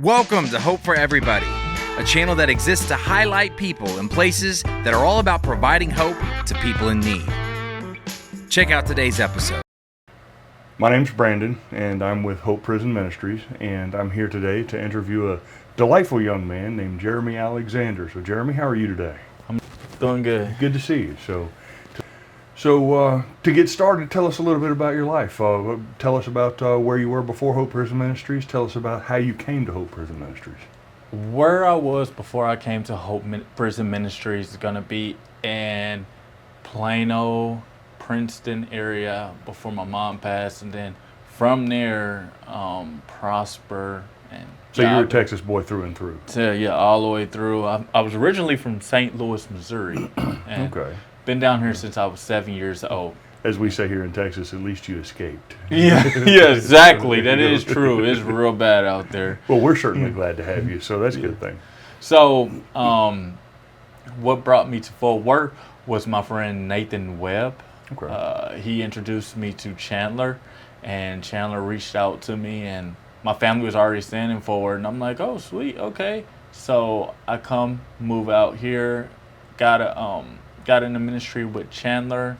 Welcome to Hope for Everybody, a channel that exists to highlight people and places that are all about providing hope to people in need. Check out today's episode. My name's Brandon, and I'm with Hope Prison Ministries, and I'm here today to interview a delightful young man named Jeremy Alexander. So, Jeremy, how are you today? I'm doing good. Good to see you. So, to get started, tell us a little bit about your life. Tell us about where you were before Hope Prison Ministries. Tell us about how you came to Hope Prison Ministries. Where I was before I came to Hope Prison Ministries is going to be in Plano, Princeton area before my mom passed, and then from there, Prosper. And so you're a Texas boy through and through. Yeah, all the way through. I was originally from St. Louis, Missouri. And okay. Been down here since I was 7 years old. As we say here in Texas, at least you escaped. Yeah, exactly. That is true. It's real bad out there. Well, we're certainly glad to have you, so that's a good thing. So, what brought me to Fort Worth was my friend Nathan Webb. Okay. He introduced me to Chandler, and Chandler reached out to me, and my family was already staying in Fort Worth, and I'm like, oh, sweet, okay. So I move out here, got in the ministry with Chandler,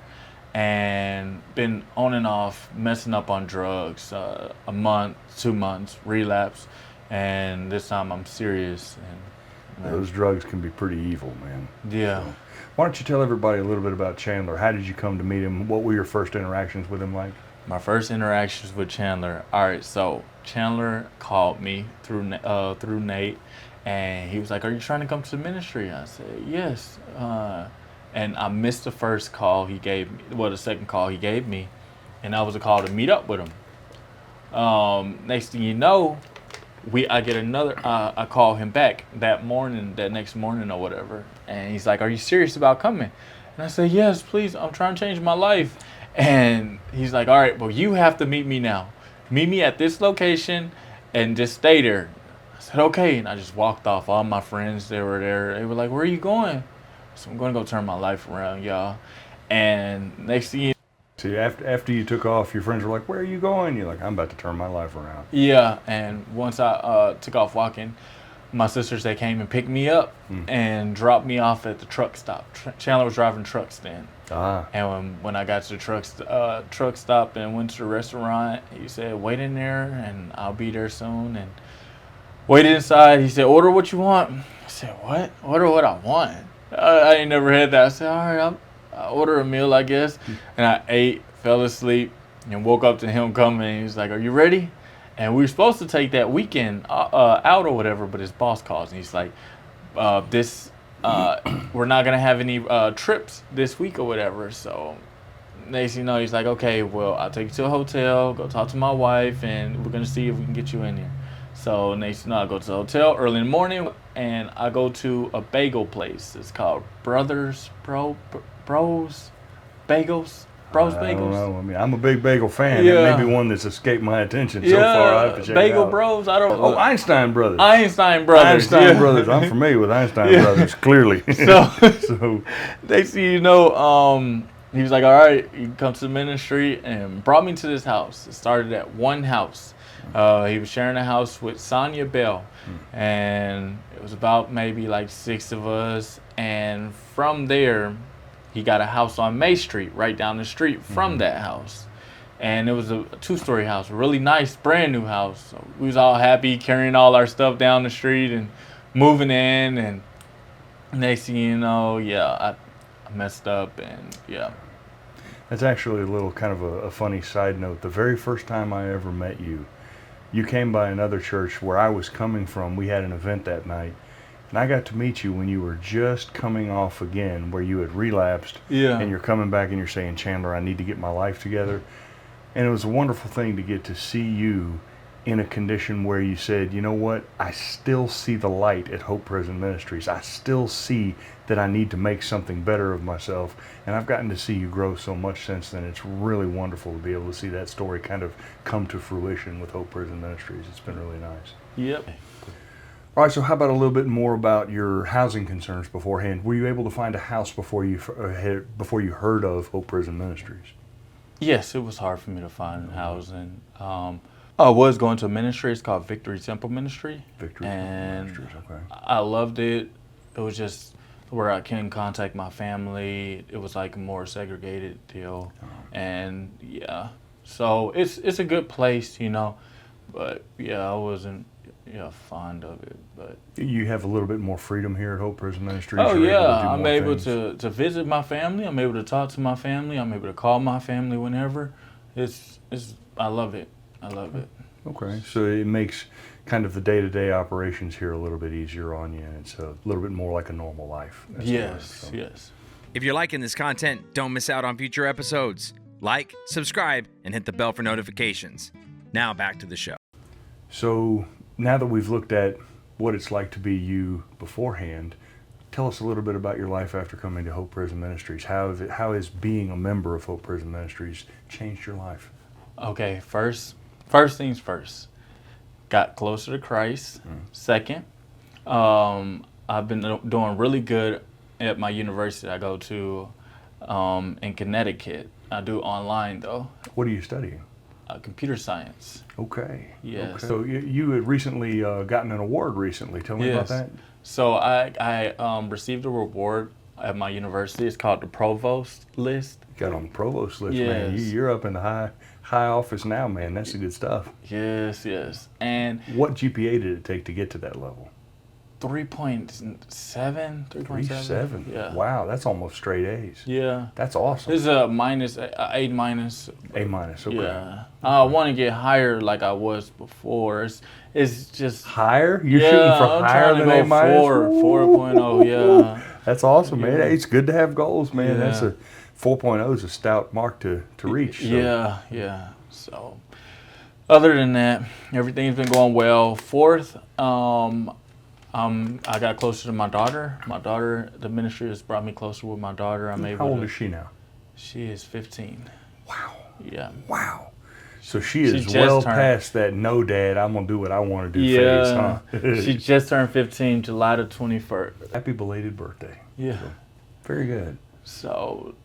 and been on and off messing up on drugs, a month, 2 months, relapse, and this time I'm serious. And those drugs can be pretty evil, man. Yeah. So, why don't you tell everybody a little bit about Chandler? How did you come to meet him? What were your first interactions with him like? My first interactions with Chandler. All right, so Chandler called me through Nate, and he was like, "Are you trying to come to the ministry?" I said, "Yes." And I missed the first call he gave me, the second call he gave me, and that was a call to meet up with him. Next thing you know, I get another, I call him back that next morning or whatever, and he's like, "Are you serious about coming?" And I said, "Yes, please, I'm trying to change my life." And he's like, "All right, well, you have to meet me now. Meet me at this location and just stay there." I said, "Okay," and I just walked off. All my friends, they were there. They were like, "Where are you going?" So I'm going to go turn my life around, y'all. And next thing you see, after you took off, your friends were like, "Where are you going?" You're like, "I'm about to turn my life around." Yeah, and once I took off walking, my sisters, they came and picked me up and dropped me off at the truck stop. Chandler was driving trucks then. And when I got to the truck stop and went to the restaurant, he said, "Wait in there and I'll be there soon." And waited inside. He said, "Order what you want." I said, "What? Order what I want?" I ain't never had that. I said, "All right, I'll order a meal, I guess." And I ate, fell asleep, and woke up to him coming. He was like, "Are you ready?" And we were supposed to take that weekend out or whatever, but his boss calls, and he's like, we're not going to have any trips this week or whatever. So next thing you know, he's like, "Okay, well, I'll take you to a hotel, go talk to my wife, and we're going to see if we can get you in here." So next thing you know, I go to the hotel early in the morning, and I go to a bagel place. It's called Bros Bagels. I don't know. I mean, I'm a big bagel fan. Yeah. That may be one that's escaped my attention so far. I have to check Bagel it out. Bros. I don't know. Oh, Einstein Brothers. Einstein Brothers. Brothers. I'm familiar with Einstein Brothers, clearly. So next thing you know, he was like, "All right, you can come to the ministry," and brought me to this house. It started at one house. He was sharing a house with Sonia Bell, and it was about maybe like 6 of us. And from there, he got a house on May Street, right down the street from that house. And it was a 2-story house, a really nice, brand new house. So we was all happy carrying all our stuff down the street and moving in. And next thing you know, I messed up, and That's actually a little kind of a funny side note. The very first time I ever met you, you came by another church where I was coming from. We had an event that night, and I got to meet you when you were just coming off again, where you had relapsed, and you're coming back and you're saying, "Chandler, I need to get my life together." And it was a wonderful thing to get to see you in a condition where you said, "You know what, I still see the light at Hope Prison Ministries. I still see that I need to make something better of myself." And I've gotten to see you grow so much since then. It's really wonderful to be able to see that story kind of come to fruition with Hope Prison Ministries. It's been really nice. Yep. All right, so how about a little bit more about your housing concerns beforehand? Were you able to find a house before you heard of Hope Prison Ministries? Yes, it was hard for me to find housing. I was going to a ministry. It's called Victory Temple Ministry. Victory and Ministries, okay. I loved it. It was just where I can contact my family. It was like a more segregated deal, and yeah, so it's a good place, you know. But yeah, I wasn't fond of it. But You have a little bit more freedom here at Hope Prison Ministries. oh You're able to yeah, do I'm more able things. to visit my family. I'm able to talk to my family. I'm able to call my family whenever. It's I love it. I love it. Okay, so it makes kind of the day-to-day operations here a little bit easier on you, and it's a little bit more like a normal life. That's Yes, good, yes. If you're liking this content, don't miss out on future episodes. Like, subscribe, and hit the bell for notifications. Now back to the show. So now that we've looked at what it's like to be you beforehand, tell us a little bit about your life after coming to Hope Prison Ministries. How has being a member of Hope Prison Ministries changed your life? Okay, first things first. Got closer to Christ. Second, I've been doing really good at my university I go to in Connecticut. I do online though, What are you studying? computer science. Okay. Yes. Okay. So you had recently gotten an award recently. Tell me about Yes. that. So I received a reward at my university. It's called the Provost list. Got on the provost list, man. Yes. You're up in the high office now, man. That's the good stuff. Yes, yes. And What GPA did it take to get to that level? 3.7, 3.7. Yeah. Wow, that's almost straight A's. Yeah. That's awesome. It's a minus, A minus. A minus. Okay. Yeah. I want to get higher like I was before. It's just. Higher? You're yeah, shooting for I'm higher trying than to A go minus? 4.0, yeah. That's awesome, man. Yeah. It's good to have goals, man. Yeah. That's a 4.0 is a stout mark to reach. So. Yeah. So, other than that, everything's been going well. Fourth, I got closer to my daughter. The ministry has brought me closer with my daughter. I'm able How old to, is she now? She is 15. Wow. Yeah. Wow. So she is just well turned- past that no dad, I'm going to do what I want to do Yeah. phase, huh? She just turned 15, July the 21st. Happy belated birthday. Yeah. Very good. So,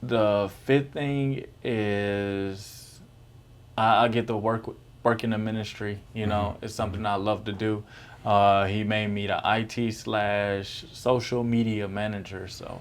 the fifth thing is I get to work in the ministry. You know, it's something I love to do. He made me the IT/social media manager. So.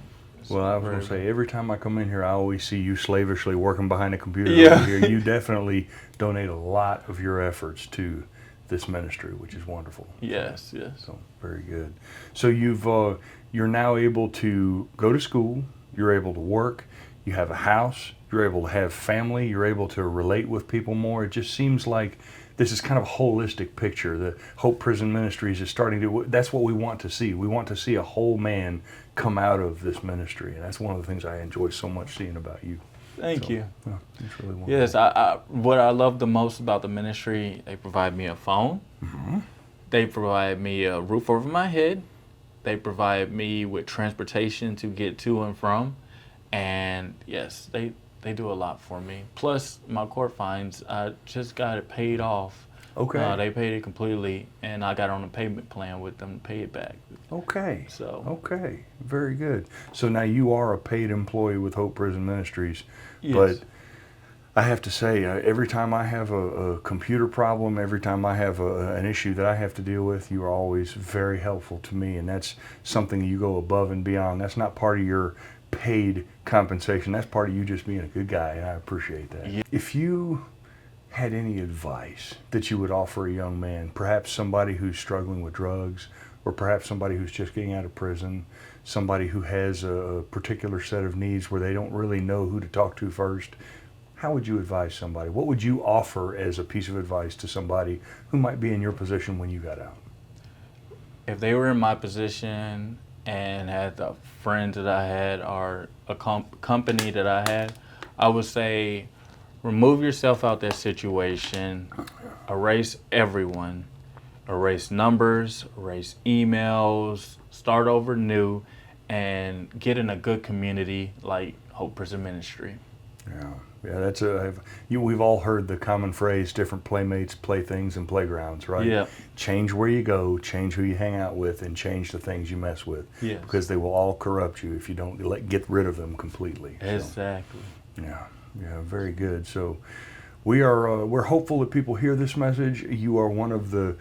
Well, I was going to say, every time I come in here, I always see you slavishly working behind a computer Yeah. over here. You definitely donate a lot of your efforts to this ministry, which is wonderful. Yes. So, very good. So you're now able to go to school, you're able to work, you have a house, you're able to have family, you're able to relate with people more. It just seems like this is kind of a holistic picture. The Hope Prison Ministries is starting to, that's what we want to see. We want to see a whole man come out of this ministry. And that's one of the things I enjoy so much seeing about you. Thank you. Yeah, it's really wonderful. Yes, what I love the most about the ministry, they provide me a phone. Mm-hmm. They provide me a roof over my head. They provide me with transportation to get to and from. And yes, they do a lot for me. Plus, my court fines, I just got it paid off. Okay. They paid it completely, and I got on a payment plan with them to pay it back. Okay. So. Okay. Very good. So now you are a paid employee with Hope Prison Ministries. Yes. But I have to say, every time I have a computer problem, every time I have an issue that I have to deal with, you are always very helpful to me. And that's something you go above and beyond. That's not part of your paid compensation. That's part of you just being a good guy, and I appreciate that. Yeah. If you had any advice that you would offer a young man, perhaps somebody who's struggling with drugs, or perhaps somebody who's just getting out of prison, somebody who has a particular set of needs where they don't really know who to talk to first, how would you advise somebody? What would you offer as a piece of advice to somebody who might be in your position when you got out? If they were in my position and had the friends that I had or a company that I had, I would say remove yourself out that situation, erase everyone, erase numbers, erase emails, start over new, and get in a good community like Hope Prison Ministry. Yeah, that's we've all heard the common phrase, different playmates, playthings, and playgrounds, right? Yeah. Change where you go, change who you hang out with, and change the things you mess with. Yes. Because they will all corrupt you if you don't get rid of them completely. Exactly. So, yeah, very good. So We're hopeful that people hear this message. You are one of the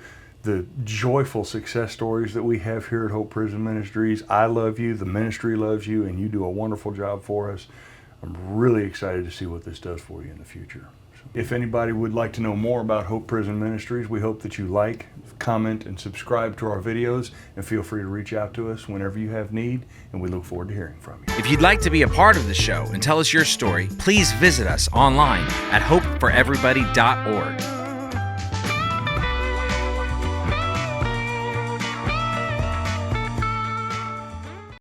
joyful success stories that we have here at Hope Prison Ministries. I love you, the ministry loves you, and you do a wonderful job for us. I'm really excited to see what this does for you in the future. If anybody would like to know more about Hope Prison Ministries, we hope that you like, comment, and subscribe to our videos, and feel free to reach out to us whenever you have need, and we look forward to hearing from you. If you'd like to be a part of the show and tell us your story, please visit us online at hopeforeverybody.org.